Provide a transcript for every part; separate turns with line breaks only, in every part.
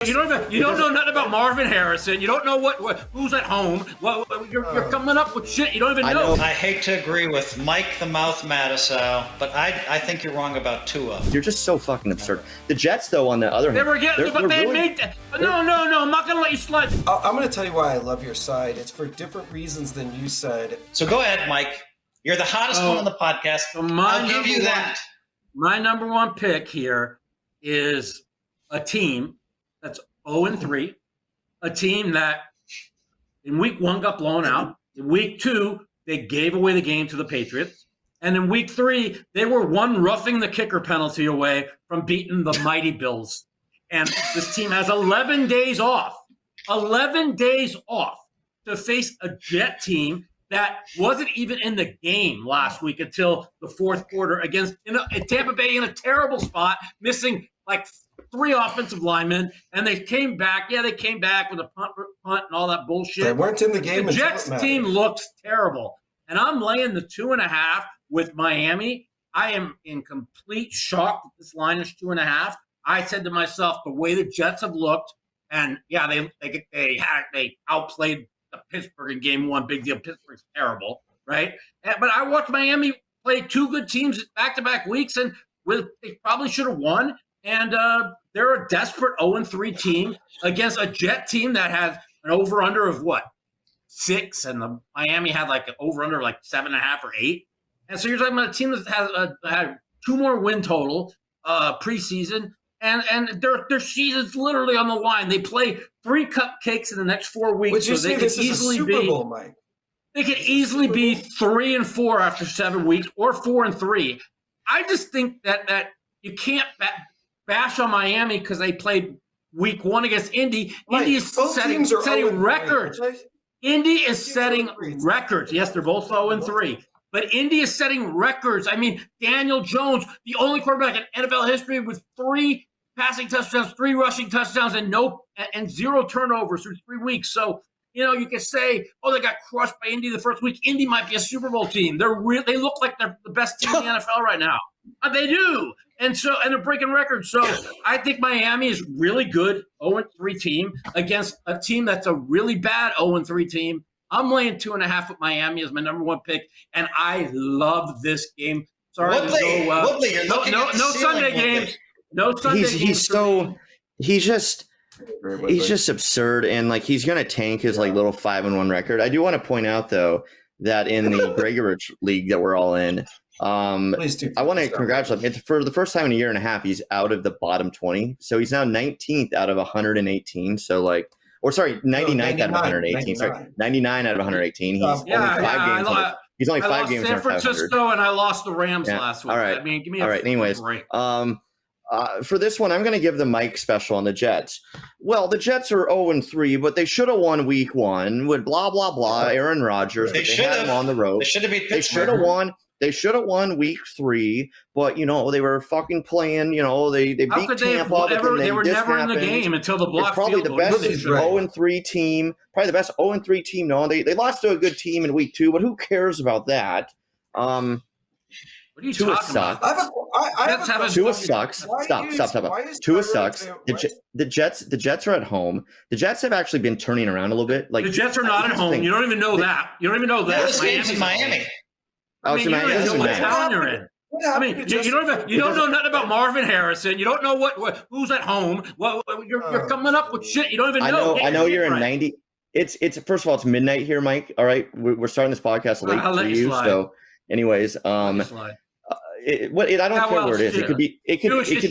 You don't know nothing about Marvin Harrison. You don't know who's at home. You're coming up with shit you don't even know.
I hate to agree with Mike the Mouth Matusow, but I think you're wrong about Tua.
You're just so fucking absurd. The Jets, though, on the other hand,
No, I'm not gonna let you slide.
I'm gonna tell you why I love your side. It's for different reasons than you said.
So go ahead, Mike. You're the hottest one on the podcast.
So
I'll give you that.
My number one pick here is a team that's 0-3, a team that in week 1 got blown out. In week 2, they gave away the game to the Patriots. And in week 3, they were one roughing the kicker penalty away from beating the mighty Bills. And this team has 11 days off. 11 days off to face a Jet team that wasn't even in the game last week until the fourth quarter against Tampa Bay in a terrible spot, missing like 3 offensive linemen, and they came back. Yeah, they came back with a punt and all that bullshit.
They weren't in the game.
The Jets team looks terrible, and I'm laying the 2.5 with Miami. I am in complete shock that this line is 2.5. I said to myself, the way the Jets have looked, and yeah, they outplayed the Pittsburgh in game 1. Big deal. Pittsburgh's terrible, right? But I watched Miami play 2 good teams back-to-back weeks, and they probably should have won. And they're a desperate 0-3 team against a Jet team that has an over-under of 6, and the Miami had like an over-under like 7.5 or 8. And so you're talking about a team that has had 2 more win total preseason, and their season's literally on the line. They play 3 cupcakes in the next 4 weeks.
Would you say this is a Super Bowl, Mike?
They could easily be 3-4 after 7 weeks, or 4-3. I just think that you can't bash on Miami because they played week 1 against Indy.
Mike,
Indy is setting records. Indy is setting records. Yes, they're both 0-3. But Indy is setting records. I mean, Daniel Jones, the only quarterback in NFL history with 3 passing touchdowns, 3 rushing touchdowns, and 0 turnovers through 3 weeks. So, you can say, they got crushed by Indy the first week. Indy might be a Super Bowl team. They look like they're the best team in the NFL right now. They do. And they're breaking records. So I think Miami is really good 0-3 team against a team that's a really bad 0-3 team. I'm laying 2.5 with Miami as my number 1 pick, and I love this game. Sorry,
Woodley, you're looking at the
no Sunday games. No Sunday games.
He's just absurd, and he's gonna tank his little 5-1 record. I do want to point out though that in the Gregorovich League that we're all in,
Please do.
I want to congratulate him. For the first time in a year and a half, he's out of the bottom 20. So he's now 19th out of 118. So 99th out of 118. 99. Sorry, 99 out of 118. He's only 5 games. He's only 5 games.
San Francisco, and I lost the Rams last week.
All right.
I mean, give me
Anyways,
break.
For this one, I'm going to give the Mike special on the Jets. Well, the Jets are 0-3, but they should have won week 1 with blah, blah, blah, Aaron Rodgers.
They
had him on the road.
They should have beat Pittsburgh.
They should have won week 3, but, they were fucking playing, they beat Tampa.
They were never in the game until the block.
It's probably the best 0-3 team, probably the best 0-3 team. No, they lost to a good team in week 2, but who cares about that?
What are you talking about?
Tua sucks. Stop. Tua sucks. The Jets are at home. The Jets have actually been turning around a little bit.
The Jets are not at home. You don't even know that. You don't even know that.
This game's in Miami.
I mean, you don't know what town you're in. I mean, you don't know nothing about Marvin Harrison. You don't know who's at home. You're coming up with shit you don't even know.
I know you're in 90. It's first of all, it's midnight here, Mike. All right, we're starting this podcast late for you. So, anyways, I don't care what it is. It could be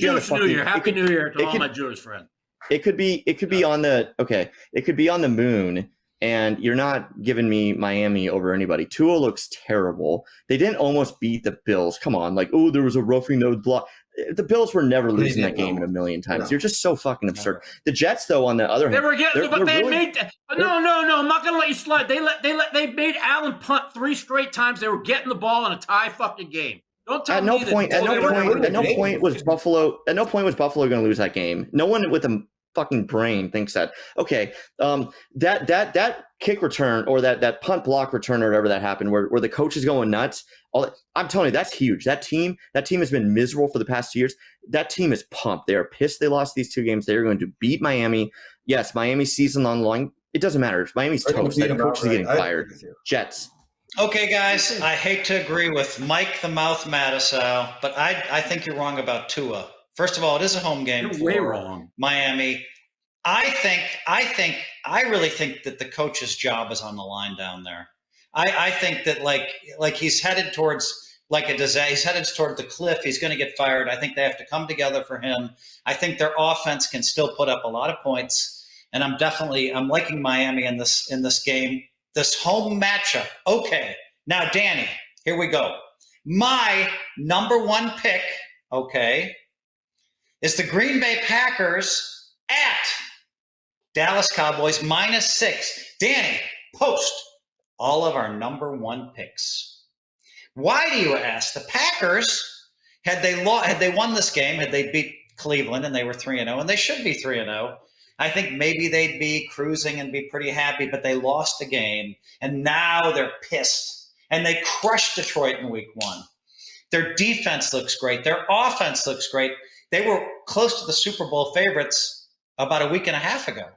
on the
New Year. Happy New Year to all my Jewish friends.
It could be on the moon. And you're not giving me Miami over anybody. Tua looks terrible. They didn't almost beat the Bills. Come on, there was a roughing the block. The Bills were never losing that game in a million times. No. You're just so fucking absurd. The Jets, though, on the other hand, No, I'm not gonna let you slide. They made Allen punt 3 straight times. They were getting the ball in a tie fucking game. Don't tell me At no point was Buffalo going to lose that game. No one with a fucking brain thinks that? Okay, that kick return or that punt block return or whatever that happened, where the coach is going nuts. I'm telling you, that's huge. That team has been miserable for the past 2 years. That team is pumped. They are pissed they lost these 2 games. They are going to beat Miami. Yes, Miami's season on the line. It doesn't matter. Miami's toast. That coach is getting fired. Jets.
Okay, guys, I hate to agree with Mike the Mouth Matusow, but I think you're wrong about Tua. First of all, it is a home game
You're way
for
wrong.
Miami. I really think that the coach's job is on the line down there. I think that like he's headed towards like a disaster. He's headed toward the cliff. He's going to get fired. I think they have to come together for him. I think their offense can still put up a lot of points, and I'm liking Miami in this game, this home matchup. Okay, now Danny, here we go. My number 1 pick, okay, is the Green Bay Packers at Dallas Cowboys -6. Danny, post all of our number 1 picks. Why do you ask? The Packers, had they won this game, had they beat Cleveland and they were 3-0, and they should be 3-0, I think maybe they'd be cruising and be pretty happy, but they lost the game, and now they're pissed, and they crushed Detroit in week 1. Their defense looks great. Their offense looks great. They were close to the Super Bowl favorites about a week and a half ago.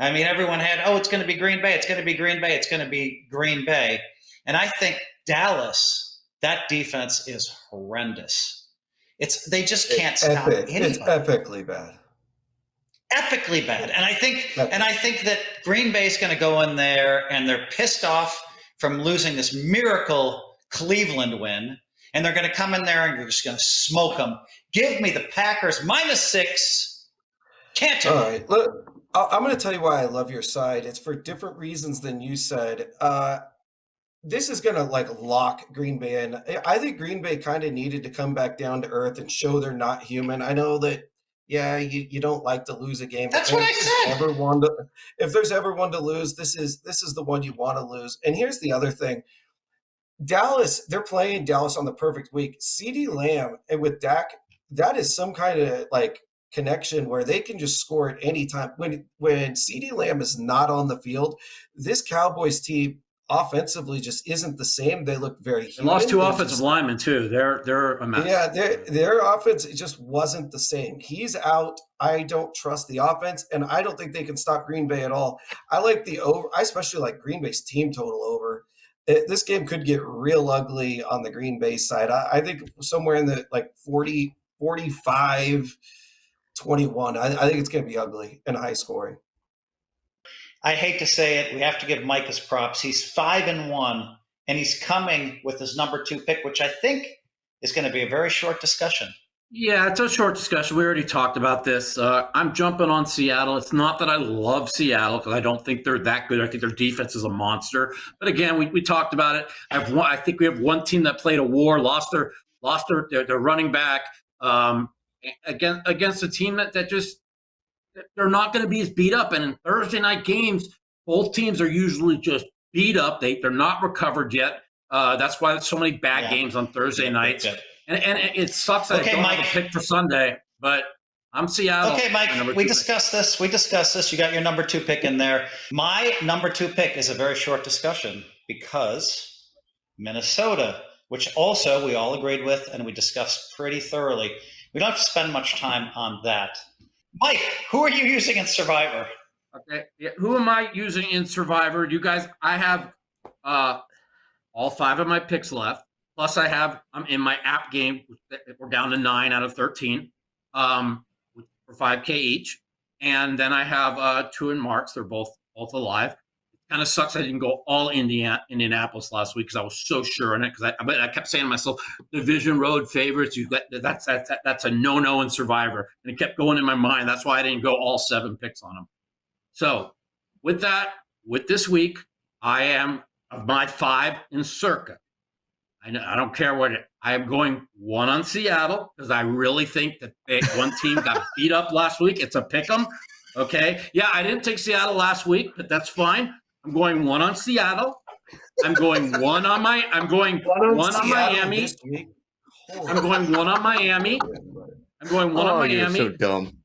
I mean, everyone had, it's going to be Green Bay. It's going to be Green Bay. It's going to be Green Bay. And I think Dallas, that defense is horrendous. They just can't stop anybody.
It's epically bad.
Epically bad. And I think that Green Bay is going to go in there and they're pissed off from losing this miracle Cleveland win. And they're going to come in there and you're just going to smoke them. Give me the Packers -6. Can't do it.
All right. Look, I'm going to tell you why I love your side. It's for different reasons than you said. This is going to lock Green Bay in. I think Green Bay kind of needed to come back down to earth and show they're not human. I know that, you don't like to lose a game.
That's what I said.
If there's ever one to lose, this is the one you want to lose. And here's the other thing. Dallas, they're playing Dallas on the perfect week. CeeDee Lamb and with Dak, that is some kind of connection where they can just score at any time. When CeeDee Lamb is not on the field, this Cowboys team offensively just isn't the same. They look very human.
They lost 2 offensive linemen too. They're a mess.
Yeah, their offense just wasn't the same. He's out. I don't trust the offense, and I don't think they can stop Green Bay at all. I like the over. I especially like Green Bay's team total over. This game could get real ugly on the Green Bay side. I think somewhere in the 40, 45, 21. I think it's going to be ugly and high scoring.
I hate to say it. We have to give Mike his props. He's 5-1, and he's coming with his number 2 pick, which I think is going to be a very short discussion.
Yeah, it's a short discussion. We already talked about this. I'm jumping on Seattle. It's not that I love Seattle because I don't think they're that good. I think their defense is a monster. But again, we talked about it. I think we have one team that played a war, lost their running back against a team that just they're not going to be as beat up. And in Thursday night games, both teams are usually just beat up. They're not recovered yet. That's why there's so many bad games on Thursday nights. And it sucks that I don't have a pick for Sunday, but I'm Seattle.
Okay, Mike, we discussed this. You got your number 2 pick in there. My number 2 pick is a very short discussion because Minnesota, which also we all agreed with and we discussed pretty thoroughly. We don't have to spend much time on that. Mike, who are you using in Survivor?
Okay, who am I using in Survivor? You guys, I have all 5 of my picks left. Plus, I'm in my app game. We're down to 9 out of 13 for $5K each. And then I have 2 in Marks. They're both alive. It kind of sucks I didn't go all Indianapolis last week because I was so sure in it. Because I kept saying to myself, Division Road favorites. That's a no in Survivor, and it kept going in my mind. That's why I didn't go all 7 picks on them. So with this week, I am of my 5 in Circa. I don't care I am going 1 on Seattle because I really think that one team got beat up last week. It's a pick 'em. Okay. Yeah, I didn't take Seattle last week, but that's fine. I'm going 1 on Seattle. I'm going 1 on Miami. I'm going 1 on Miami. I'm going 1 on Miami.
You're so dumb.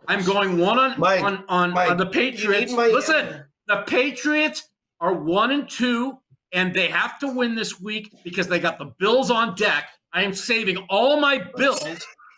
I'm going one on
Mike,
on the
you
Patriots.
need Miami.
Listen, the Patriots are 1-2, and they have to win this week because they got the Bills on deck. I am saving all my Bills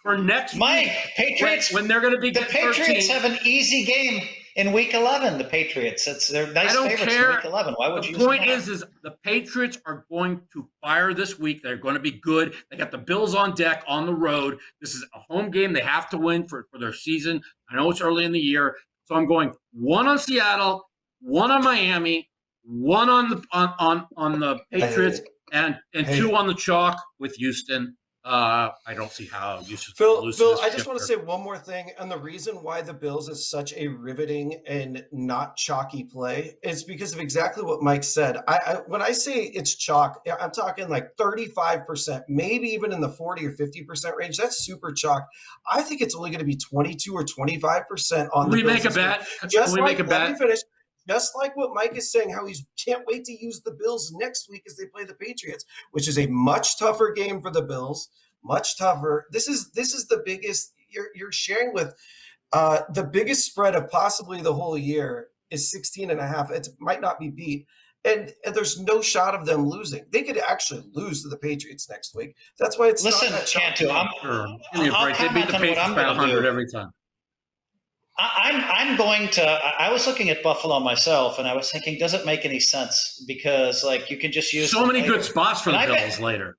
for next
Mike,
week.
Patriots,
when they're going to be
the Patriots
13.
have an easy game in Week 11. The Patriots, they're nice
I don't
favorites
care.
in Week 11. Why would
The
you?
point is the Patriots are going to fire this week. They're going to be good. They got the Bills on deck on the road. This is a home game they have to win for their season. I know it's early in the year, so I'm going one on Seattle, one on Miami, one on the Patriots, and two on the chalk with Houston. I don't see how Houston.
Phil, I just want to say one more thing. And the reason why the Bills is such a riveting and not chalky play is because of exactly what Mike said. When I say it's chalk, I'm talking like 35%, maybe even in the 40 or 50% range. That's super chalk. I think it's only going to be 22 or 25% on the Bills.
We make a bet.
Just
we
like,
make a bet.
Let me finish. Just like what Mike is saying, how he can't wait to use the Bills next week as they play the Patriots, which is a much tougher game for the Bills, much tougher. This is the biggest you're sharing with the biggest spread of possibly the whole year is 16.5. It might not be beat. And there's no shot of them losing. They could actually lose to the Patriots next week. That's why it's
Listen,
not that
Cantu,
Give me a break. They beat the Patriots by 100 every time.
I'm going to. I was looking at Buffalo myself, and I was thinking, does it make any sense? Because like you can just use
so many good spots for the Bills later.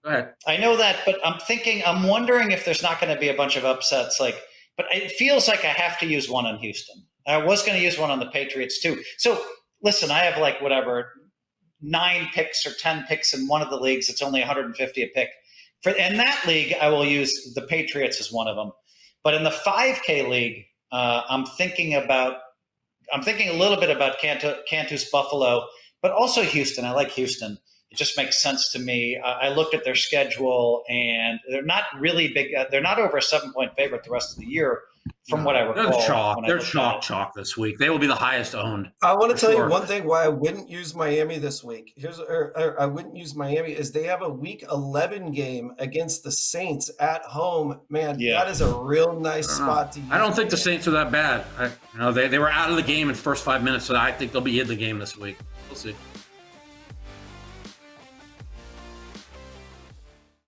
Go ahead.
I know that, but I'm wondering if there's not going to be a bunch of upsets. But it feels like I have to use one on Houston. I was going to use one on the Patriots too. So listen, I have 9 picks or 10 picks in one of the leagues. It's only 150 a pick. In that league, I will use the Patriots as one of them. But in the 5K league, I'm thinking a little bit about Cantu's Buffalo, but also Houston. I like Houston. It just makes sense to me. I looked at their schedule, and they're not really big. They're not over a 7-point favorite the rest of the year, from what I recall.
They're chalk this week. They will be the highest owned.
I want to tell you one thing why I wouldn't use Miami this week. I wouldn't use Miami is they have a Week 11 game against the Saints at home. Man, that is a real nice spot to use.
I don't think the Saints are that bad. They were out of the game in the first 5 minutes, so I think they'll be in the game this week. We'll see.